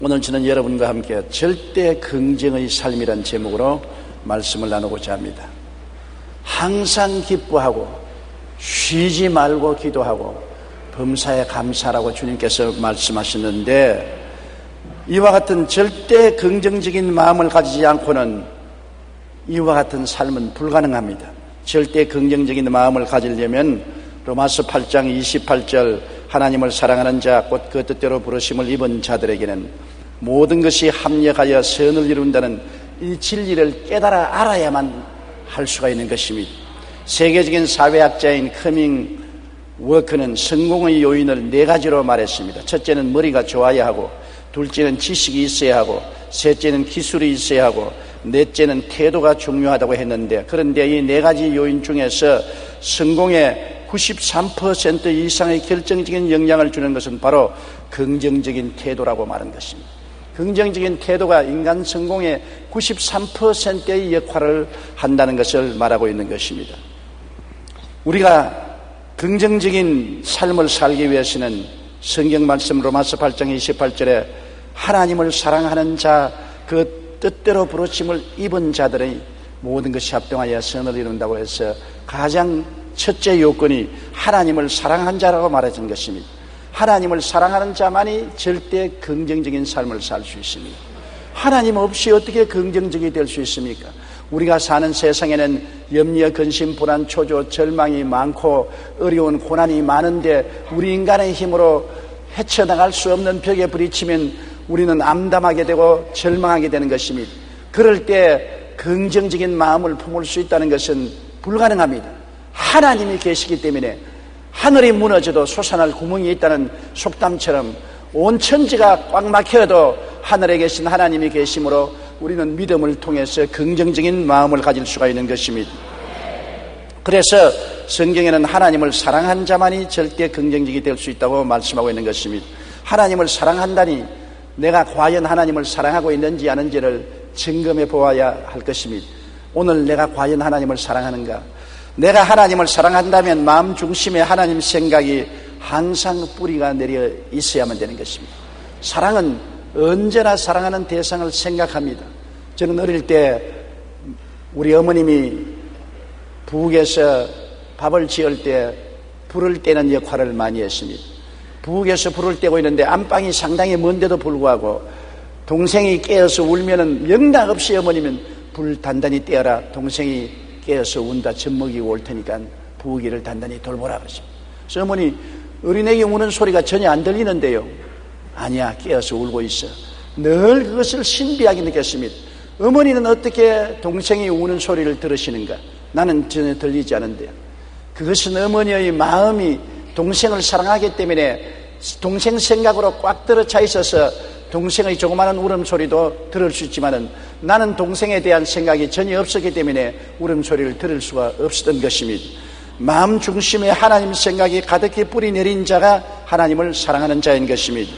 오늘 저는 여러분과 함께 절대 긍정의 삶이란 제목으로 말씀을 나누고자 합니다. 항상 기뻐하고 쉬지 말고 기도하고 범사에 감사하라고 주님께서 말씀하셨는데, 이와 같은 절대 긍정적인 마음을 가지지 않고는 이와 같은 삶은 불가능합니다. 절대 긍정적인 마음을 가지려면 로마서 8장 28절 하나님을 사랑하는 자 곧 그 뜻대로 부르심을 입은 자들에게는 모든 것이 합력하여 선을 이룬다는 이 진리를 깨달아 알아야만 할 수가 있는 것입니다. 세계적인 사회학자인 커밍 워크는 성공의 요인을 4가지로 말했습니다. 첫째는 머리가 좋아야 하고, 둘째는 지식이 있어야 하고, 셋째는 기술이 있어야 하고, 넷째는 태도가 중요하다고 했는데, 그런데 이 4가지 요인 중에서 성공의 93% 이상의 결정적인 영향을 주는 것은 바로 긍정적인 태도라고 말한 것입니다. 긍정적인 태도가 인간 성공의 93%의 역할을 한다는 것을 말하고 있는 것입니다. 우리가 긍정적인 삶을 살기 위해서는 성경 말씀 로마서 8장 28절에 하나님을 사랑하는 자 그 뜻대로 부르심을 입은 자들의 모든 것이 합동하여 선을 이룬다고 해서 가장 첫째 요건이 하나님을 사랑한 자라고 말해준 것입니다. 하나님을 사랑하는 자만이 절대 긍정적인 삶을 살 수 있습니다. 하나님 없이 어떻게 긍정적이 될 수 있습니까? 우리가 사는 세상에는 염려, 근심, 불안, 초조, 절망이 많고 어려운 고난이 많은데 우리 인간의 힘으로 헤쳐나갈 수 없는 벽에 부딪히면 우리는 암담하게 되고 절망하게 되는 것입니다. 그럴 때 긍정적인 마음을 품을 수 있다는 것은 불가능합니다. 하나님이 계시기 때문에 하늘이 무너져도 솟아날 구멍이 있다는 속담처럼 온 천지가 꽉 막혀도 하늘에 계신 하나님이 계심으로 우리는 믿음을 통해서 긍정적인 마음을 가질 수가 있는 것입니다. 그래서 성경에는 하나님을 사랑한 자만이 절대 긍정적이 될 수 있다고 말씀하고 있는 것입니다. 하나님을 사랑한다니 내가 과연 하나님을 사랑하고 있는지 아닌지를 점검해 보아야 할 것입니다. 오늘 내가 과연 하나님을 사랑하는가? 내가 하나님을 사랑한다면 마음 중심에 하나님 생각이 항상 뿌리가 내려 있어야만 되는 것입니다. 사랑은 언제나 사랑하는 대상을 생각합니다. 저는 어릴 때 우리 어머님이 부엌에서 밥을 지을 때 불을 떼는 역할을 많이 했습니다. 부엌에서 불을 떼고 있는데 안방이 상당히 먼데도 불구하고 동생이 깨어서 울면은 영락 없이 어머니면 불 단단히 떼어라, 동생이 깨어서 운다, 젖먹이고 올 테니까 부엌일을 단단히 돌보라 그러죠. 그래서 어머니, 어린애기 우는 소리가 전혀 안 들리는데요. 아니야, 깨어서 울고 있어. 늘 그것을 신비하게 느꼈습니다. 어머니는 어떻게 동생이 우는 소리를 들으시는가? 나는 전혀 들리지 않은데요. 그것은 어머니의 마음이 동생을 사랑하기 때문에 동생 생각으로 꽉 들어차 있어서 동생의 조그마한 울음소리도 들을 수 있지만은 나는 동생에 대한 생각이 전혀 없었기 때문에 울음소리를 들을 수가 없었던 것입니다. 마음 중심에 하나님 생각이 가득히 뿌리 내린 자가 하나님을 사랑하는 자인 것입니다.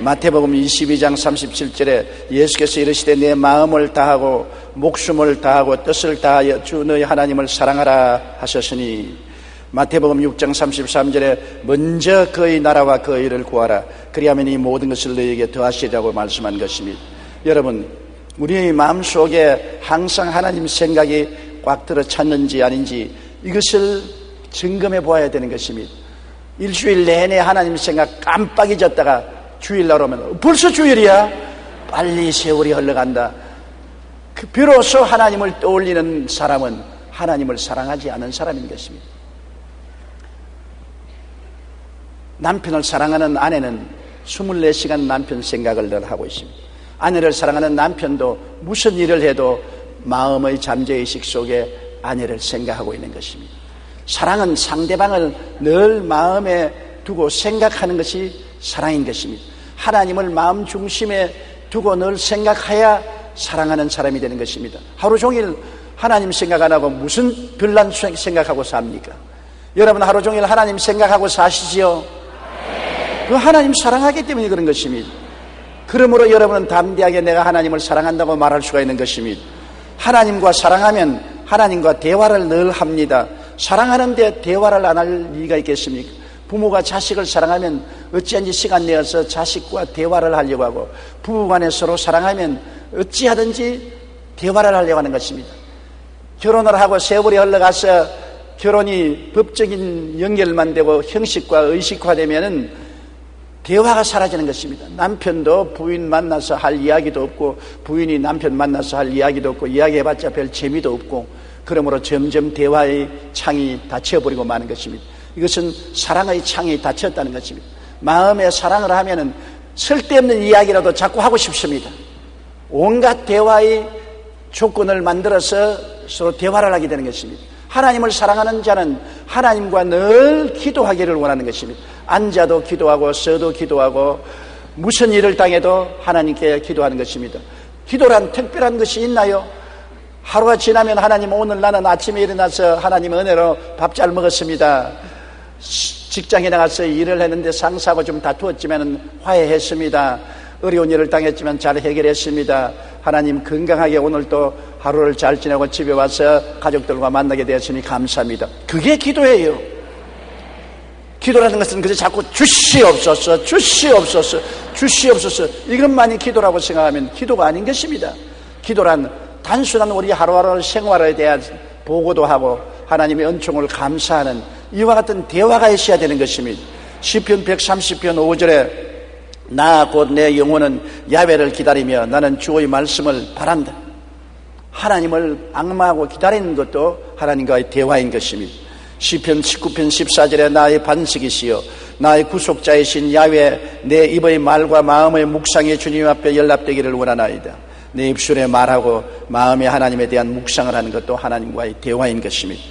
마태복음 22장 37절에 예수께서 이르시되 내 마음을 다하고 목숨을 다하고 뜻을 다하여 주 너희 하나님을 사랑하라 하셨으니, 마태복음 6장 33절에 먼저 그의 나라와 그의 의를 구하라 그리하면 이 모든 것을 너희에게 더하시리라고 말씀한 것입니다. 여러분, 우리의 마음속에 항상 하나님 생각이 꽉 들어 찼는지 아닌지 이것을 점검해 보아야 되는 것입니다. 일주일 내내 하나님 생각 깜빡 잊었다가 주일날 오면 벌써 주일이야? 빨리 세월이 흘러간다. 비로소 하나님을 떠올리는 사람은 하나님을 사랑하지 않은 사람인 것입니다. 남편을 사랑하는 아내는 24시간 남편 생각을 늘 하고 있습니다. 아내를 사랑하는 남편도 무슨 일을 해도 마음의 잠재의식 속에 아내를 생각하고 있는 것입니다. 사랑은 상대방을 늘 마음에 두고 생각하는 것이 사랑인 것입니다. 하나님을 마음 중심에 두고 늘 생각해야 사랑하는 사람이 되는 것입니다. 하루 종일 하나님 생각 안 하고 무슨 별난 생각하고 삽니까? 여러분, 하루 종일 하나님 생각하고 사시지요? 그 하나님 사랑하기 때문에 그런 것입니다. 그러므로 여러분은 담대하게 내가 하나님을 사랑한다고 말할 수가 있는 것입니다. 하나님과 사랑하면 하나님과 대화를 늘 합니다. 사랑하는데 대화를 안 할 이유가 있겠습니까? 부모가 자식을 사랑하면 어찌한지 시간 내어서 자식과 대화를 하려고 하고, 부부간에 서로 사랑하면 어찌하든지 대화를 하려고 하는 것입니다. 결혼을 하고 세월이 흘러가서 결혼이 법적인 연결만 되고 형식과 의식화되면은 대화가 사라지는 것입니다. 남편도 부인 만나서 할 이야기도 없고, 부인이 남편 만나서 할 이야기도 없고, 이야기해봤자 별 재미도 없고, 그러므로 점점 대화의 창이 닫혀버리고 마는 것입니다. 이것은 사랑의 창이 닫혔다는 것입니다. 마음에 사랑을 하면은 쓸데없는 이야기라도 자꾸 하고 싶습니다. 온갖 대화의 조건을 만들어서 서로 대화를 하게 되는 것입니다. 하나님을 사랑하는 자는 하나님과 늘 기도하기를 원하는 것입니다. 앉아도 기도하고 서도 기도하고 무슨 일을 당해도 하나님께 기도하는 것입니다. 기도란 특별한 것이 있나요? 하루가 지나면 하나님, 오늘 나는 아침에 일어나서 하나님 은혜로 밥 잘 먹었습니다. 직장에 나가서 일을 했는데 상사하고 좀 다투었지만 화해했습니다. 어려운 일을 당했지만 잘 해결했습니다. 하나님, 건강하게 오늘 또 하루를 잘 지내고 집에 와서 가족들과 만나게 되었으니 감사합니다. 그게 기도예요. 기도라는 것은 그저 자꾸 주시옵소서, 주시옵소서, 주시옵소서, 이것만이 기도라고 생각하면 기도가 아닌 것입니다. 기도란 단순한 우리 하루하루 생활에 대한 보고도 하고 하나님의 은총을 감사하는 이와 같은 대화가 있어야 되는 것입니다. 시편 130편 5절에 나 곧 내 영혼은 야훼를 기다리며 나는 주의 말씀을 바란다. 하나님을 앙망하고 기다리는 것도 하나님과의 대화인 것입니다. 시편 19편 14절에 나의 반석이시여 나의 구속자이신 야훼, 내 입의 말과 마음의 묵상이 주님 앞에 연락되기를 원하나이다. 내 입술에 말하고 마음에 하나님에 대한 묵상을 하는 것도 하나님과의 대화인 것입니다.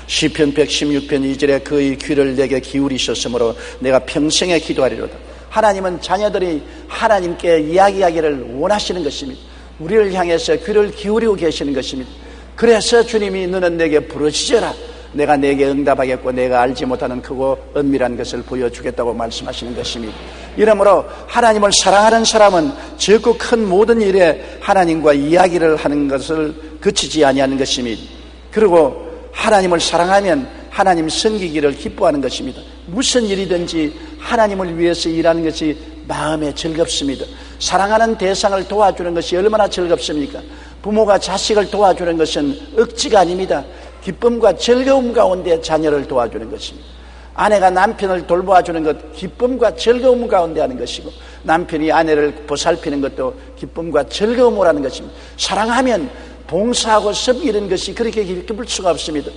시편 116편 2절에 그의 귀를 내게 기울이셨으므로 내가 평생에 기도하리로다. 하나님은 자녀들이 하나님께 이야기하기를 원하시는 것입니다. 우리를 향해서 귀를 기울이고 계시는 것입니다. 그래서 주님이 너는 내게 부르짖어라. 내가 내게 응답하겠고 내가 알지 못하는 크고 은밀한 것을 보여주겠다고 말씀하시는 것입니다. 이러므로 하나님을 사랑하는 사람은 적고 큰 모든 일에 하나님과 이야기를 하는 것을 그치지 아니하는 것입니다. 그리고 하나님을 사랑하면 하나님 섬기기를 기뻐하는 것입니다. 무슨 일이든지 하나님을 위해서 일하는 것이 마음에 즐겁습니다. 사랑하는 대상을 도와주는 것이 얼마나 즐겁습니까? 부모가 자식을 도와주는 것은 억지가 아닙니다. 기쁨과 즐거움 가운데 자녀를 도와주는 것입니다. 아내가 남편을 돌봐주는 것 기쁨과 즐거움 가운데 하는 것이고, 남편이 아내를 보살피는 것도 기쁨과 즐거움으로 하는 것입니다. 사랑하면 봉사하고 섬기는 것이 그렇게 기쁠 수가 없습니다.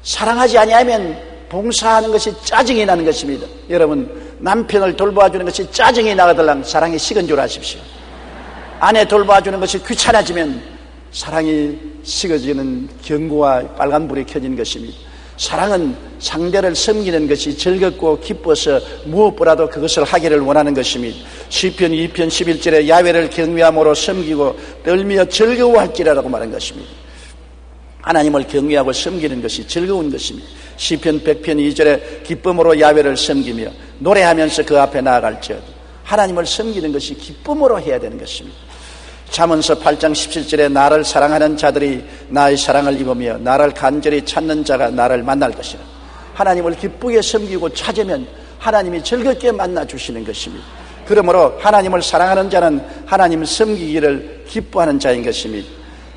사랑하지 아니하면 봉사하는 것이 짜증이 나는 것입니다. 여러분, 남편을 돌봐주는 것이 짜증이 나거들랑 사랑이 식은 줄 아십시오. 아내 돌봐주는 것이 귀찮아지면 사랑이 식어지는 경고와 빨간불이 켜진 것입니다. 사랑은 상대를 섬기는 것이 즐겁고 기뻐서 무엇보다도 그것을 하기를 원하는 것입니다. 시편 2편 11절에 야훼를 경외함으로 섬기고 떨며 즐거워할지라라고 말한 것입니다. 하나님을 경외하고 섬기는 것이 즐거운 것입니다. 시편 100편 2절에 기쁨으로 야훼를 섬기며 노래하면서 그 앞에 나아갈지어다. 하나님을 섬기는 것이 기쁨으로 해야 되는 것입니다. 잠언서 8장 17절에 나를 사랑하는 자들이 나의 사랑을 입으며 나를 간절히 찾는 자가 나를 만날 것이라. 하나님을 기쁘게 섬기고 찾으면 하나님이 즐겁게 만나주시는 것입니다. 그러므로 하나님을 사랑하는 자는 하나님을 섬기기를 기뻐하는 자인 것입니다.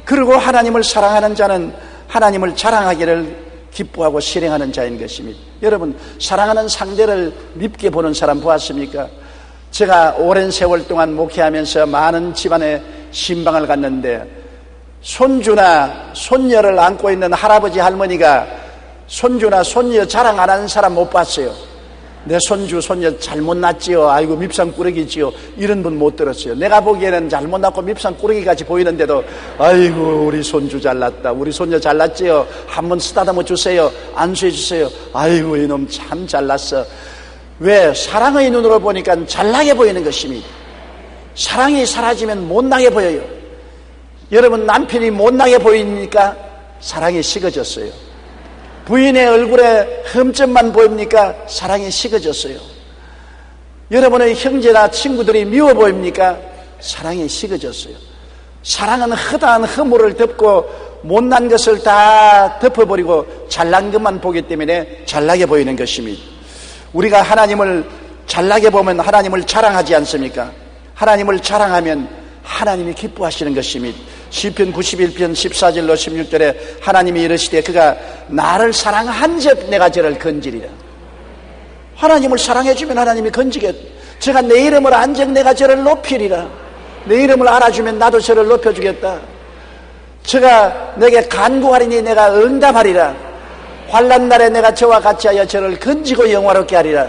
그리고 하나님을 사랑하는 자는 하나님을 자랑하기를 기뻐하고 실행하는 자인 것입니다. 여러분, 사랑하는 상대를 밉게 보는 사람 보았습니까? 제가 오랜 세월 동안 목회하면서 많은 집안에 신방을 갔는데 손주나 손녀를 안고 있는 할아버지 할머니가 손주나 손녀 자랑 안 하는 사람 못 봤어요. 내 손주 손녀 잘못 낳지요, 아이고 밉상꾸러기지요, 이런 분 못 들었어요. 내가 보기에는 잘못 낳고 밉상꾸러기같이 보이는데도 아이고 우리 손주 잘났다, 우리 손녀 잘났지요, 한번 쓰다듬어 주세요, 안수해 주세요, 아이고 이놈 참 잘났어. 왜? 사랑의 눈으로 보니까 잘나게 보이는 것입니다. 사랑이 사라지면 못나게 보여요. 여러분, 남편이 못나게 보이니까 사랑이 식어졌어요. 부인의 얼굴에 흠점만 보입니까? 사랑이 식어졌어요. 여러분의 형제나 친구들이 미워 보입니까? 사랑이 식어졌어요. 사랑은 허다한 허물을 덮고 못난 것을 다 덮어버리고 잘난 것만 보기 때문에 잘나게 보이는 것입니다. 우리가 하나님을 잘나게 보면 하나님을 자랑하지 않습니까? 하나님을 자랑하면 하나님이 기뻐하시는 것입니다. 시편 91편 14절로 16절에 하나님이 이르시되 그가 나를 사랑한즉 내가 저를 건지리라. 하나님을 사랑해주면 하나님이 건지겠다. 제가 내 이름을 안즉 내가 저를 높이리라. 내 이름을 알아주면 나도 저를 높여주겠다. 제가 내게 간구하리니 내가 응답하리라. 환난 날에 내가 저와 같이 하여 저를 건지고 영화롭게 하리라.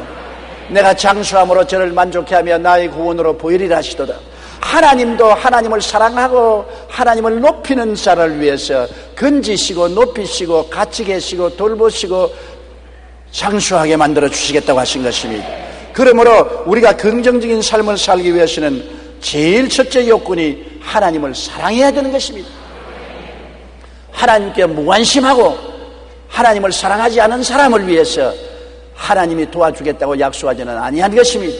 내가 장수함으로 저를 만족해 하며 나의 구원으로 보이리라 하시도다. 하나님도 하나님을 사랑하고 하나님을 높이는 자를 위해서 건지시고 높이시고 같이 계시고 돌보시고 장수하게 만들어 주시겠다고 하신 것입니다. 그러므로 우리가 긍정적인 삶을 살기 위해서는 제일 첫째 요건이 하나님을 사랑해야 되는 것입니다. 하나님께 무관심하고 하나님을 사랑하지 않은 사람을 위해서 하나님이 도와주겠다고 약속하지는 아니한 것입니다.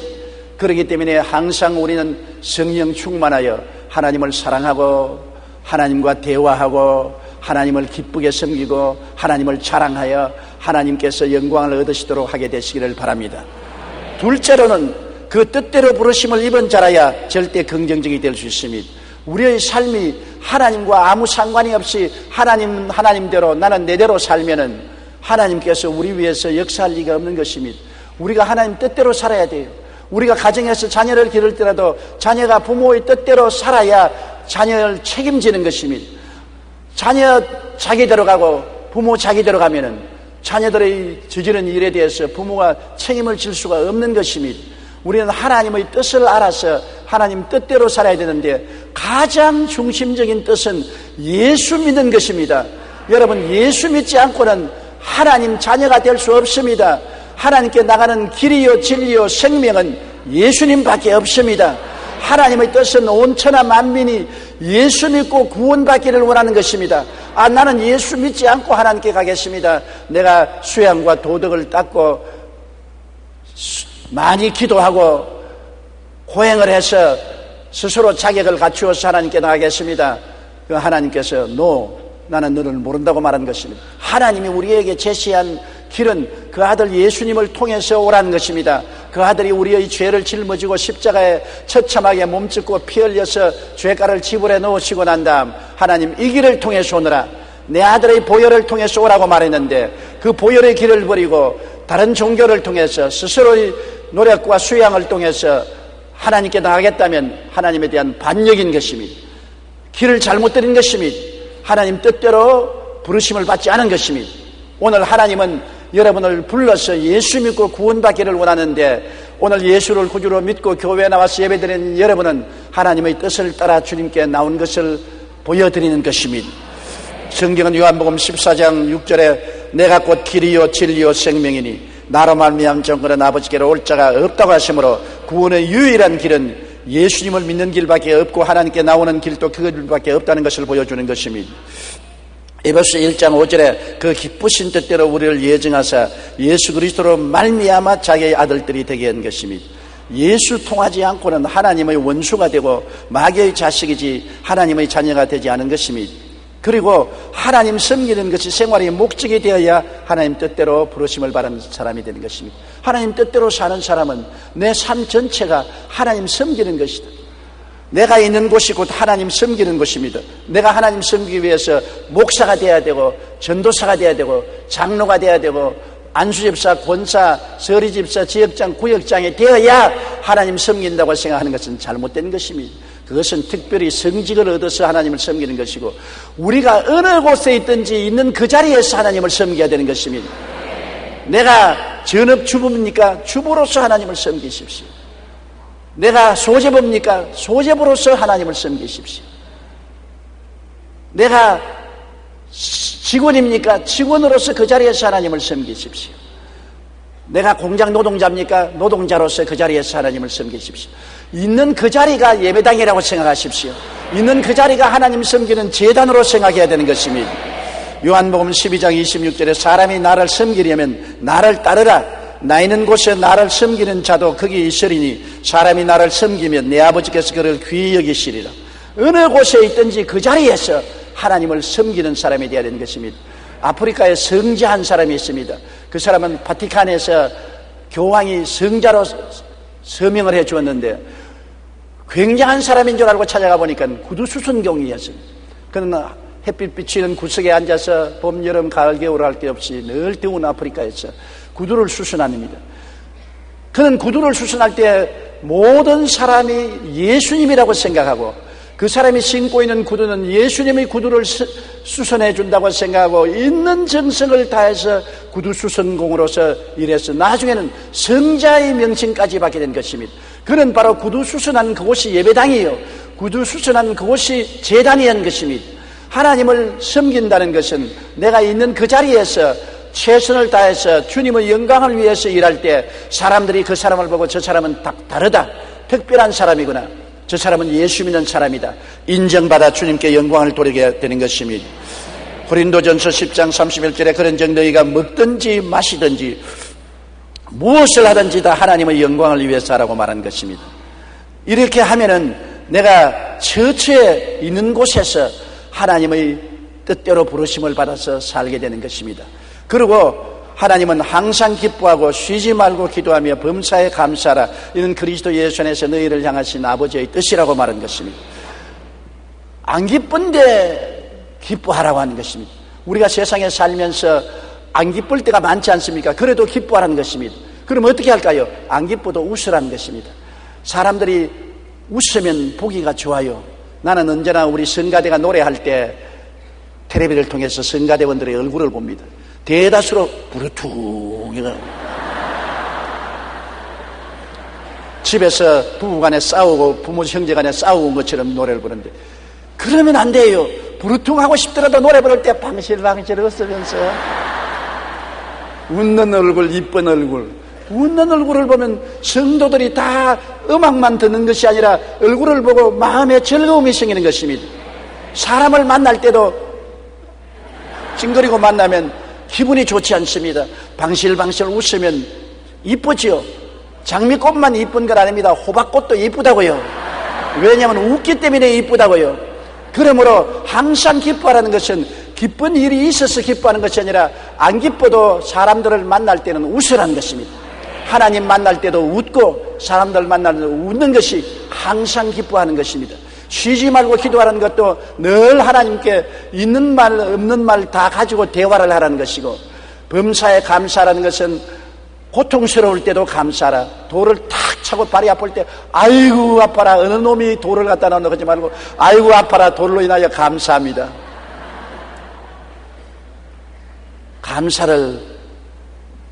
그렇기 때문에 항상 우리는 성령 충만하여 하나님을 사랑하고 하나님과 대화하고 하나님을 기쁘게 섬기고 하나님을 자랑하여 하나님께서 영광을 얻으시도록 하게 되시기를 바랍니다. 둘째로는 그 뜻대로 부르심을 입은 자라야 절대 긍정적이 될 수 있습니다. 우리의 삶이 하나님과 아무 상관이 없이 하나님대로 나는 내대로 살면은 하나님께서 우리 위해서 역사할 리가 없는 것입니다. 우리가 하나님 뜻대로 살아야 돼요. 우리가 가정에서 자녀를 기를 때라도 자녀가 부모의 뜻대로 살아야 자녀를 책임지는 것입니다. 자녀 자기대로 가고 부모 자기대로 가면은 자녀들의 저지른 일에 대해서 부모가 책임을 질 수가 없는 것입니다. 우리는 하나님의 뜻을 알아서 하나님 뜻대로 살아야 되는데 가장 중심적인 뜻은 예수 믿는 것입니다. 여러분, 예수 믿지 않고는 하나님 자녀가 될 수 없습니다. 하나님께 나가는 길이요 진리요 생명은 예수님밖에 없습니다. 하나님의 뜻은 온 천하 만민이 예수 믿고 구원받기를 원하는 것입니다. 나는 예수 믿지 않고 하나님께 가겠습니다. 내가 수양과 도덕을 닦고 많이 기도하고 고행을 해서 스스로 자격을 갖추어서 하나님께 나가겠습니다. 그 하나님께서 나는 너를 모른다고 말한 것입니다. 하나님이 우리에게 제시한 길은 그 아들 예수님을 통해서 오라는 것입니다. 그 아들이 우리의 죄를 짊어지고 십자가에 처참하게 몸짓고 피 흘려서 죄가를 지불해 놓으시고 난 다음 하나님 이 길을 통해서 오너라. 내 아들의 보혈을 통해서 오라고 말했는데 그 보혈의 길을 버리고 다른 종교를 통해서 스스로의 노력과 수양을 통해서 하나님께 나가겠다면 하나님에 대한 반역인 것입니다. 길을 잘못 들인 것입니다. 하나님 뜻대로 부르심을 받지 않은 것입니다. 오늘 하나님은 여러분을 불러서 예수 믿고 구원받기를 원하는데 오늘 예수를 구주로 믿고 교회에 나와서 예배드리는 여러분은 하나님의 뜻을 따라 주님께 나온 것을 보여드리는 것입니다. 성경은 요한복음 14장 6절에 내가 곧 길이요 진리요 생명이니 나로 말미암 정거는 아버지께로 올 자가 없다고 하시므로 구원의 유일한 길은 예수님을 믿는 길밖에 없고 하나님께 나오는 길도 그 길밖에 없다는 것을 보여주는 것입니다. 에베소 1장 5절에 그 기쁘신 뜻대로 우리를 예정하사 예수 그리스도로 말미암아 자기의 아들들이 되게 한 것입니다. 예수 통하지 않고는 하나님의 원수가 되고 마귀의 자식이지 하나님의 자녀가 되지 않은 것입니다. 그리고 하나님 섬기는 것이 생활의 목적이 되어야 하나님 뜻대로 부르심을 받은 사람이 되는 것입니다. 하나님 뜻대로 사는 사람은 내 삶 전체가 하나님 섬기는 것이다. 내가 있는 곳이 곧 하나님 섬기는 곳입니다. 내가 하나님 섬기기 위해서 목사가 되어야 되고 전도사가 되어야 되고 장로가 되어야 되고 안수집사, 권사, 서리집사, 지역장, 구역장이 되어야 하나님 섬긴다고 생각하는 것은 잘못된 것입니다. 그것은 특별히 성직을 얻어서 하나님을 섬기는 것이고 우리가 어느 곳에 있든지 있는 그 자리에서 하나님을 섬겨야 되는 것입니다. 내가 전업주부입니까? 주부로서 하나님을 섬기십시오. 내가 소재부입니까? 소재부로서 하나님을 섬기십시오. 내가 직원입니까? 직원으로서 그 자리에서 하나님을 섬기십시오. 내가 공장 노동자입니까? 노동자로서 그 자리에서 하나님을 섬기십시오. 있는 그 자리가 예배당이라고 생각하십시오. 있는 그 자리가 하나님 섬기는 제단으로 생각해야 되는 것입니다. 요한복음 12장 26절에 사람이 나를 섬기려면 나를 따르라. 나 있는 곳에 나를 섬기는 자도 거기 있으리니 사람이 나를 섬기면 내 아버지께서 그를 귀히 여기시리라. 어느 곳에 있든지 그 자리에서 하나님을 섬기는 사람이 되어야 되는 것입니다. 아프리카에 성지한 사람이 있습니다. 그 사람은 바티칸에서 교황이 성자로 서명을 해 주었는데 굉장한 사람인 줄 알고 찾아가 보니까 구두수선공이었어요. 그는 햇빛 비치는 구석에 앉아서 봄, 여름, 가을, 겨울 할 게 없이 늘 더운 아프리카에서 구두를 수선합니다. 그는 구두를 수선할 때 모든 사람이 예수님이라고 생각하고 그 사람이 신고 있는 구두는 예수님의 구두를 수선해 준다고 생각하고 있는 정성을 다해서 구두 수선공으로서 일해서 나중에는 성자의 명칭까지 받게 된 것입니다. 그는 바로 구두 수선한 그곳이 예배당이요, 구두 수선한 그곳이 제단이한 것입니다. 하나님을 섬긴다는 것은 내가 있는 그 자리에서 최선을 다해서 주님의 영광을 위해서 일할 때 사람들이 그 사람을 보고 저 사람은 다르다, 특별한 사람이구나, 저 사람은 예수 믿는 사람이다, 인정받아 주님께 영광을 돌리게 되는 것입니다. 고린도전서 10장 31절에 그런즉 너희가 먹든지 마시든지 무엇을 하든지 다 하나님의 영광을 위해서 하라고 말한 것입니다. 이렇게 하면은 내가 처처에 있는 곳에서 하나님의 뜻대로 부르심을 받아서 살게 되는 것입니다. 그리고 하나님은 항상 기뻐하고 쉬지 말고 기도하며 범사에 감사하라, 이는 그리스도 예수 안에서 너희를 향하신 아버지의 뜻이라고 말한 것입니다. 안 기쁜데 기뻐하라고 하는 것입니다. 우리가 세상에 살면서 안 기쁠 때가 많지 않습니까? 그래도 기뻐하라는 것입니다. 그럼 어떻게 할까요? 안 기뻐도 웃으라는 것입니다. 사람들이 웃으면 보기가 좋아요. 나는 언제나 우리 성가대가 노래할 때 텔레비를 통해서 성가대원들의 얼굴을 봅니다. 대다수로 부르퉁이가 집에서 부부간에 싸우고 부모 형제간에 싸우는 것처럼 노래를 부르는데 그러면 안 돼요. 부르퉁하고 싶더라도 노래 부를 때 방실방실 웃으면서 웃는 얼굴, 이쁜 얼굴, 웃는 얼굴을 보면 성도들이 다 음악만 듣는 것이 아니라 얼굴을 보고 마음에 즐거움이 생기는 것입니다. 사람을 만날 때도 찡그리고 만나면 기분이 좋지 않습니다. 방실방실 웃으면 이쁘지요. 장미꽃만 이쁜 건 아닙니다. 호박꽃도 이쁘다고요. 왜냐하면 웃기 때문에 이쁘다고요. 그러므로 항상 기뻐하라는 것은 기쁜 일이 있어서 기뻐하는 것이 아니라 안 기뻐도 사람들을 만날 때는 웃으라는 것입니다. 하나님 만날 때도 웃고 사람들 만날 때도 웃는 것이 항상 기뻐하는 것입니다. 쉬지 말고 기도하라는 것도 늘 하나님께 있는 말 없는 말 다 가지고 대화를 하라는 것이고, 범사에 감사하라는 것은 고통스러울 때도 감사하라. 돌을 탁 차고 발이 아플 때 아이고 아파라, 어느 놈이 돌을 갖다 놔 그러지 말고 아이고 아파라, 돌로 인하여 감사합니다. 감사를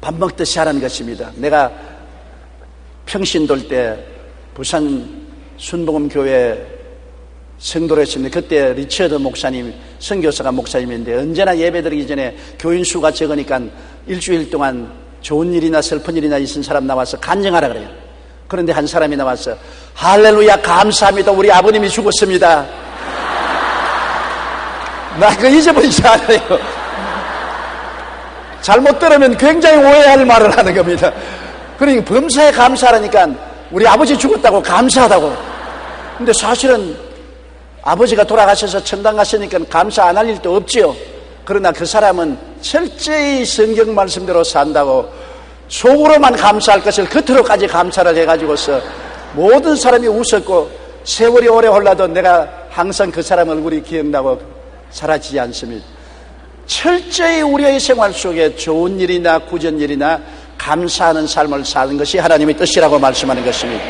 밥 먹듯이 하라는 것입니다. 내가 평신 돌 때 부산 순복음교회 성도로 했습니다. 그때 리처드 목사님, 선교사가 목사님인데 언제나 예배드리기 전에 교인 수가 적으니까 일주일 동안 좋은 일이나 슬픈 일이나 있은 사람 나와서 간증하라 그래요. 그런데 한 사람이 나와서 할렐루야 감사합니다, 우리 아버님이 죽었습니다. 나 그거 잊어버리지 않아요. 잘못 들으면 굉장히 오해할 말을 하는 겁니다. 그러니까 범사에 감사하라니까 우리 아버지 죽었다고 감사하다고. 근데 사실은 아버지가 돌아가셔서 천당 가시니까 감사 안 할 일도 없지요. 그러나 그 사람은 철저히 성경 말씀대로 산다고 속으로만 감사할 것을 겉으로까지 감사를 해가지고서 모든 사람이 웃었고 세월이 오래 흘러도 내가 항상 그 사람 얼굴이 기억나고 사라지지 않습니다. 철저히 우리의 생활 속에 좋은 일이나 구전 일이나 감사하는 삶을 사는 것이 하나님의 뜻이라고 말씀하는 것입니다.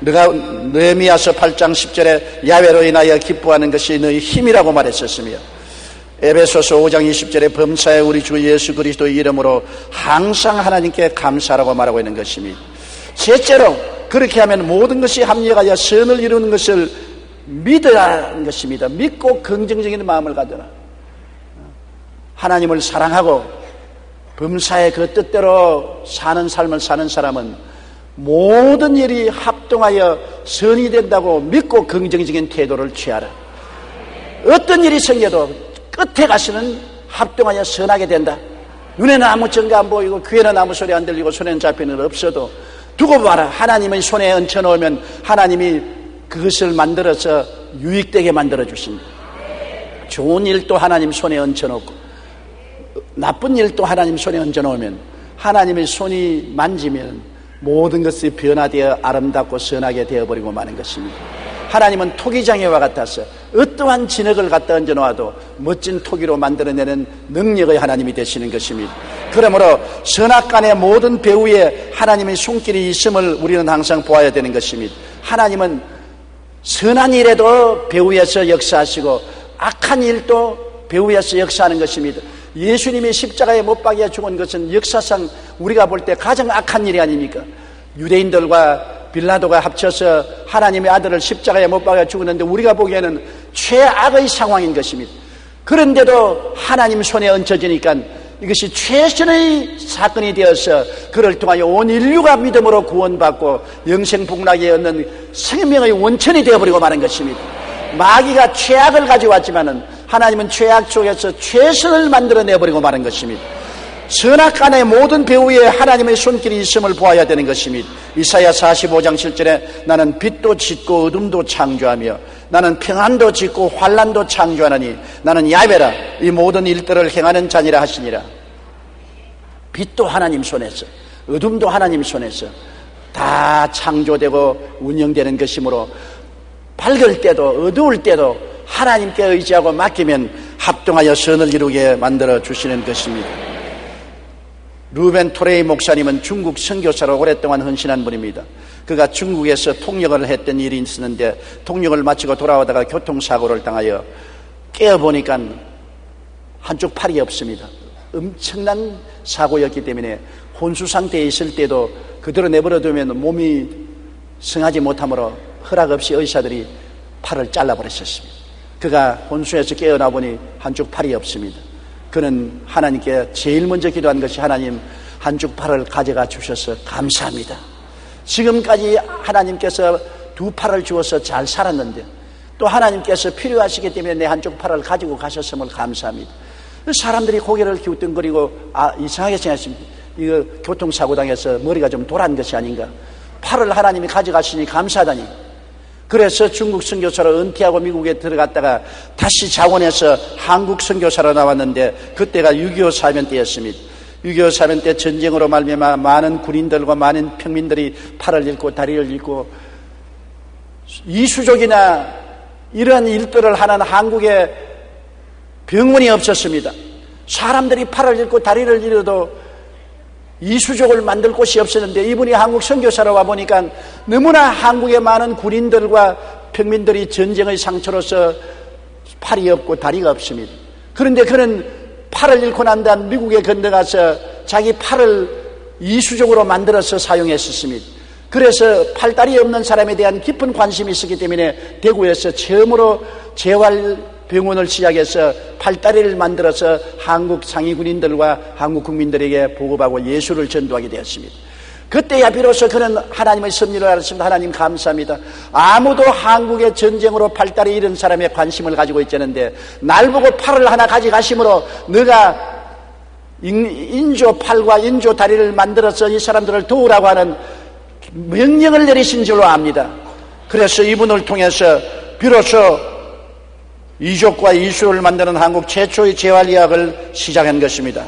너가 느헤미야서 8장 10절에 야훼로 인하여 기뻐하는 것이 너희 힘이라고 말했었으며, 에베소서 5장 20절에 범사에 우리 주 예수 그리스도의 이름으로 항상 하나님께 감사하라고 말하고 있는 것입니다. 셋째로, 그렇게 하면 모든 것이 합력하여 선을 이루는 것을 믿으라는 것입니다. 믿고 긍정적인 마음을 가져라. 하나님을 사랑하고 범사의 그 뜻대로 사는 삶을 사는 사람은 모든 일이 합동하여 선이 된다고 믿고 긍정적인 태도를 취하라. 어떤 일이 생겨도 끝에 가서는 합동하여 선하게 된다. 눈에는 아무 증거 안 보이고 귀에는 아무 소리 안 들리고 손에는 잡히는 일 없어도 두고 봐라. 하나님의 손에 얹혀놓으면 하나님이 그것을 만들어서 유익되게 만들어 주십니다. 좋은 일도 하나님 손에 얹혀놓고 나쁜 일도 하나님 손에 얹어놓으면 하나님의 손이 만지면 모든 것이 변화되어 아름답고 선하게 되어버리고 마는 것입니다. 하나님은 토기장애와 같아서 어떠한 진흙을 갖다 얹어놓아도 멋진 토기로 만들어내는 능력의 하나님이 되시는 것입니다. 그러므로 선악간의 모든 배후에 하나님의 손길이 있음을 우리는 항상 보아야 되는 것입니다. 하나님은 선한 일에도 배후에서 역사하시고 악한 일도 배후에서 역사하는 것입니다. 예수님이 십자가에 못 박혀 죽은 것은 역사상 우리가 볼 때 가장 악한 일이 아닙니까? 유대인들과 빌라도가 합쳐서 하나님의 아들을 십자가에 못 박아 죽었는데 우리가 보기에는 최악의 상황인 것입니다. 그런데도 하나님 손에 얹혀지니까 이것이 최선의 사건이 되어서 그를 통하여 온 인류가 믿음으로 구원받고 영생복락에 얻는 생명의 원천이 되어버리고 마는 것입니다. 마귀가 최악을 가져왔지만은 하나님은 최악 속에서 최선을 만들어내버리고 마는 것입니다. 선악간의 모든 배후에 하나님의 손길이 있음을 보아야 되는 것입니다. 이사야 45장 7절에 나는 빛도 짓고 어둠도 창조하며 나는 평안도 짓고 환난도 창조하느니 나는 야훼라 이 모든 일들을 행하는 자니라 하시니라. 빛도 하나님 손에서 어둠도 하나님 손에서 다 창조되고 운영되는 것이므로 밝을 때도 어두울 때도 하나님께 의지하고 맡기면 합동하여 선을 이루게 만들어 주시는 것입니다. 루벤 토레이 목사님은 중국 선교사로 오랫동안 헌신한 분입니다. 그가 중국에서 통역을 했던 일이 있었는데 통역을 마치고 돌아오다가 교통사고를 당하여 깨어보니까 한쪽 팔이 없습니다. 엄청난 사고였기 때문에 혼수 상태에 있을 때도 그대로 내버려두면 몸이 성하지 못하므로 허락 없이 의사들이 팔을 잘라버렸었습니다. 그가 혼수에서 깨어나 보니 한쪽 팔이 없습니다. 그는 하나님께 제일 먼저 기도한 것이 하나님 한쪽 팔을 가져가 주셔서 감사합니다. 지금까지 하나님께서 두 팔을 주어서 잘 살았는데 또 하나님께서 필요하시기 때문에 내 한쪽 팔을 가지고 가셨음을 감사합니다. 사람들이 고개를 기웃등거리고 이상하게 생각했습니다. 이거 교통사고 당해서 머리가 좀 돌아간 것이 아닌가. 팔을 하나님이 가져가시니 감사하다니. 그래서 중국 선교사로 은퇴하고 미국에 들어갔다가 다시 자원해서 한국 선교사로 나왔는데 그때가 6.25 사변 때였습니다. 6.25 사변 때 전쟁으로 말미암아 많은 군인들과 많은 평민들이 팔을 잃고 다리를 잃고 이수족이나 이러한 일들을 하는 한국에 병원이 없었습니다. 사람들이 팔을 잃고 다리를 잃어도 이수족을 만들 곳이 없었는데 이분이 한국 선교사로 와보니까 너무나 한국의 많은 군인들과 평민들이 전쟁의 상처로서 팔이 없고 다리가 없습니다. 그런데 그는 팔을 잃고 난 다음 미국에 건너가서 자기 팔을 이수족으로 만들어서 사용했었습니다. 그래서 팔다리 없는 사람에 대한 깊은 관심이 있었기 때문에 대구에서 처음으로 재활병원을 시작해서 팔다리를 만들어서 한국 상위 군인들과 한국 국민들에게 보급하고 예수를 전도하게 되었습니다. 그때야 비로소 그는 하나님의 섭리를 알았습니다. 하나님 감사합니다. 아무도 한국의 전쟁으로 팔다리 잃은 사람에 관심을 가지고 있지 않은데 날 보고 팔을 하나 가져가심으로 너가 인조 팔과 인조 다리를 만들어서 이 사람들을 도우라고 하는 명령을 내리신 줄로 압니다. 그래서 이분을 통해서 비로소 이족과 이수를 만드는 한국 최초의 재활의학을 시작한 것입니다.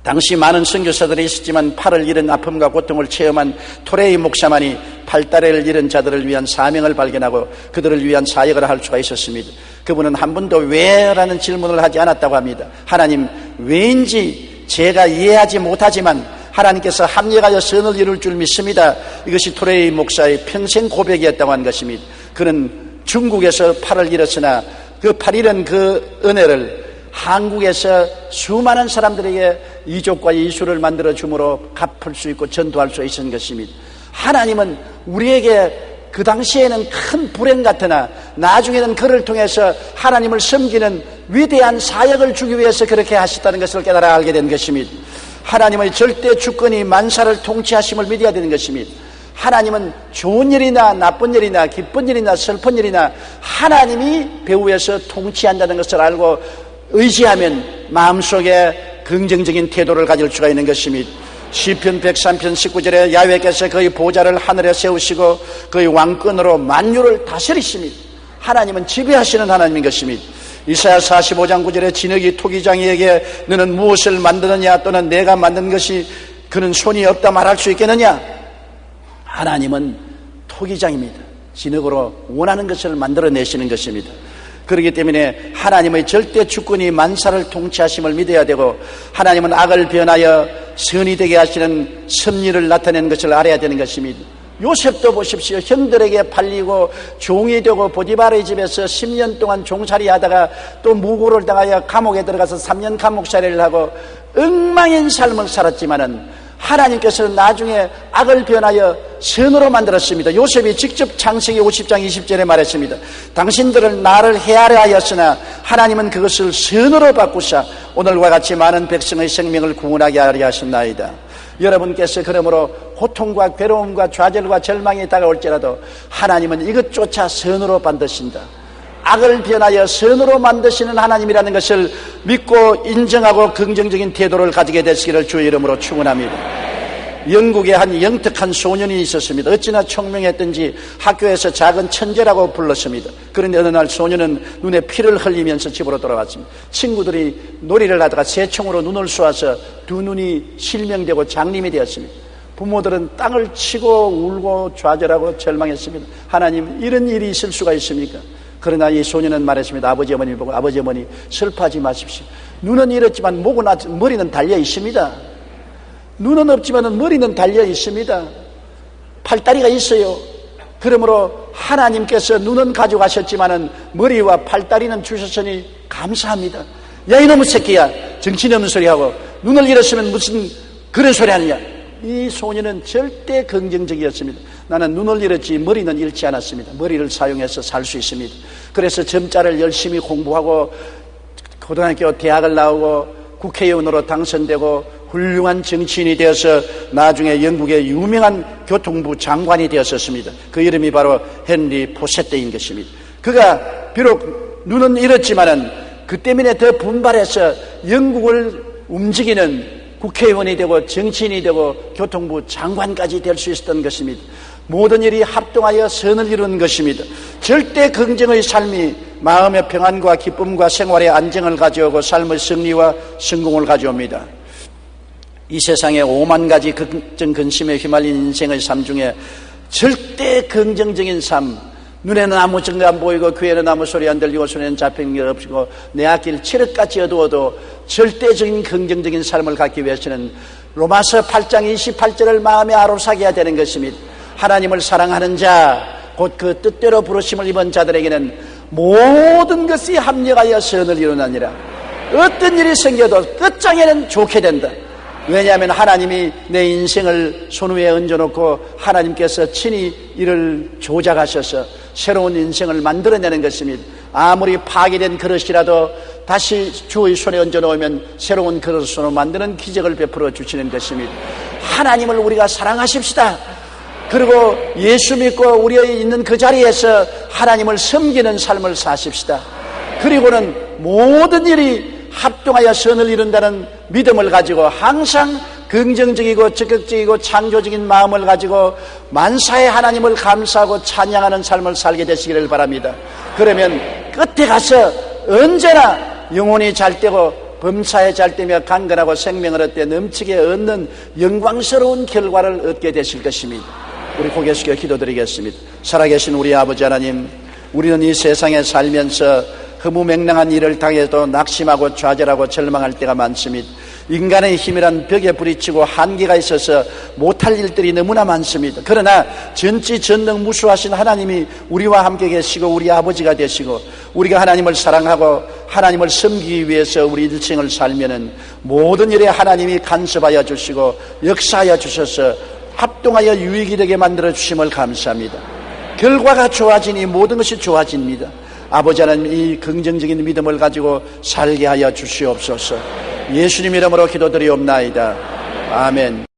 당시 많은 선교사들이 있었지만 팔을 잃은 아픔과 고통을 체험한 토레이 목사만이 팔다리를 잃은 자들을 위한 사명을 발견하고 그들을 위한 사역을 할 수가 있었습니다. 그분은 한 번도 왜라는 질문을 하지 않았다고 합니다. 하나님, 왜인지 제가 이해하지 못하지만 하나님께서 합력하여 선을 이룰 줄 믿습니다. 이것이 토레이 목사의 평생 고백이었다고 한 것입니다. 그는 중국에서 팔을 잃었으나 그 팔 잃은 그 은혜를 한국에서 수많은 사람들에게 이족과 이수를 만들어 줌으로 갚을 수 있고 전도할 수 있는 것입니다. 하나님은 우리에게 그 당시에는 큰 불행 같으나 나중에는 그를 통해서 하나님을 섬기는 위대한 사역을 주기 위해서 그렇게 하셨다는 것을 깨달아 알게 된 것입니다. 하나님의 절대 주권이 만사를 통치하심을 믿어야 되는 것입니다. 하나님은 좋은 일이나 나쁜 일이나 기쁜 일이나 슬픈 일이나 하나님이 배후에서 통치한다는 것을 알고 의지하면 마음속에 긍정적인 태도를 가질 수가 있는 것입니다. 시편 103편 19절에 야훼께서 그의 보좌를 하늘에 세우시고 그의 왕권으로 만유를 다스리십니다. 하나님은 지배하시는 하나님인 것입니다. 이사야 45장 9절에 진흙이 토기장이에게 너는 무엇을 만드느냐 또는 내가 만든 것이 그는 손이 없다 말할 수 있겠느냐. 하나님은 토기장입니다. 진흙으로 원하는 것을 만들어내시는 것입니다. 그렇기 때문에 하나님의 절대 주권이 만사를 통치하심을 믿어야 되고, 하나님은 악을 변하여 선이 되게 하시는 섭리를 나타내는 것을 알아야 되는 것입니다. 요셉도 보십시오. 형들에게 팔리고 종이 되고 보디바르의 집에서 10년 동안 종살이 하다가 또 무고를 당하여 감옥에 들어가서 3년 감옥살이를 하고 엉망인 삶을 살았지만은 하나님께서는 나중에 악을 변하여 선으로 만들었습니다. 요셉이 직접 창세기 50장 20절에 말했습니다. 당신들은 나를 해하려 하였으나 하나님은 그것을 선으로 바꾸사 오늘과 같이 많은 백성의 생명을 구원하게 하려 하셨나이다. 여러분께서 그러므로 고통과 괴로움과 좌절과 절망이 다가올지라도 하나님은 이것조차 선으로 만드신다. 악을 변하여 선으로 만드시는 하나님이라는 것을 믿고 인정하고 긍정적인 태도를 가지게 되시기를 주의 이름으로 축원합니다. 영국에 한 영특한 소년이 있었습니다. 어찌나 총명했던지 학교에서 작은 천재라고 불렀습니다. 그런데 어느 날 소년은 눈에 피를 흘리면서 집으로 돌아왔습니다. 친구들이 놀이를 하다가 새총으로 눈을 쏘아서 두 눈이 실명되고 장님이 되었습니다. 부모들은 땅을 치고 울고 좌절하고 절망했습니다. 하나님, 이런 일이 있을 수가 있습니까? 그러나 이 소년은 말했습니다. 아버지 어머니를 보고, 아버지 어머니 슬퍼하지 마십시오. 눈은 잃었지만 목은 머리는 달려 있습니다. 눈은 없지만 머리는 달려 있습니다. 팔다리가 있어요. 그러므로 하나님께서 눈은 가져가셨지만 머리와 팔다리는 주셨으니 감사합니다. 야, 이놈의 새끼야, 정신이 없는 소리하고 눈을 잃었으면 무슨 그런 소리 하느냐. 이 소년은 절대 긍정적이었습니다. 나는 눈을 잃었지 머리는 잃지 않았습니다. 머리를 사용해서 살 수 있습니다. 그래서 점자를 열심히 공부하고 고등학교 대학을 나오고 국회의원으로 당선되고 훌륭한 정치인이 되어서 나중에 영국의 유명한 교통부 장관이 되었었습니다. 그 이름이 바로 헨리 포세트인 것입니다. 그가 비록 눈은 잃었지만은 그 때문에 더 분발해서 영국을 움직이는 국회의원이 되고 정치인이 되고 교통부 장관까지 될 수 있었던 것입니다. 모든 일이 합동하여 선을 이루는 것입니다. 절대 긍정의 삶이 마음의 평안과 기쁨과 생활의 안정을 가져오고 삶의 승리와 성공을 가져옵니다. 이 세상에 5만 가지 걱정 근심에 휘말린 인생의 삶 중에 절대 긍정적인 삶, 눈에는 아무 증거 안 보이고 귀에는 아무 소리 안 들리고 손에는 잡히는 게 없고 내 앞길 칠흑같이 어두워도 절대적인 긍정적인 삶을 갖기 위해서는 로마서 8장 28절을 마음에 아로사게 해야 되는 것입니다. 하나님을 사랑하는 자, 곧 그 뜻대로 부르심을 입은 자들에게는 모든 것이 합력하여 선을 이루느니라. 어떤 일이 생겨도 끝장에는 좋게 된다. 왜냐하면 하나님이 내 인생을 손 위에 얹어놓고 하나님께서 친히 이를 조작하셔서 새로운 인생을 만들어내는 것입니다. 아무리 파괴된 그릇이라도 다시 주의 손에 얹어놓으면 새로운 그릇으로 만드는 기적을 베풀어 주시는 것입니다. 하나님을 우리가 사랑하십시다. 그리고 예수 믿고 우리의 있는 그 자리에서 하나님을 섬기는 삶을 사십시다. 그리고는 모든 일이 합동하여 선을 이룬다는 믿음을 가지고 항상 긍정적이고 적극적이고 창조적인 마음을 가지고 만사의 하나님을 감사하고 찬양하는 삶을 살게 되시기를 바랍니다. 그러면 끝에 가서 언제나 영혼이 잘되고 범사에 잘되며 강건하고 생명을 얻되 넘치게 얻는 영광스러운 결과를 얻게 되실 것입니다. 우리 고개 숙여 기도드리겠습니다. 살아계신 우리 아버지 하나님, 우리는 이 세상에 살면서 허무맹랑한 일을 당해도 낙심하고 좌절하고 절망할 때가 많습니다. 인간의 힘이란 벽에 부딪히고 한계가 있어서 못할 일들이 너무나 많습니다. 그러나 전지전능무수하신 하나님이 우리와 함께 계시고 우리 아버지가 되시고 우리가 하나님을 사랑하고 하나님을 섬기기 위해서 우리 일생을 살면은 모든 일에 하나님이 간섭하여 주시고 역사하여 주셔서 합동하여 유익이 되게 만들어 주심을 감사합니다. 결과가 좋아지니 모든 것이 좋아집니다. 아버지 하나님, 이 긍정적인 믿음을 가지고 살게 하여 주시옵소서. 예수님 이름으로 기도드리옵나이다. 아멘.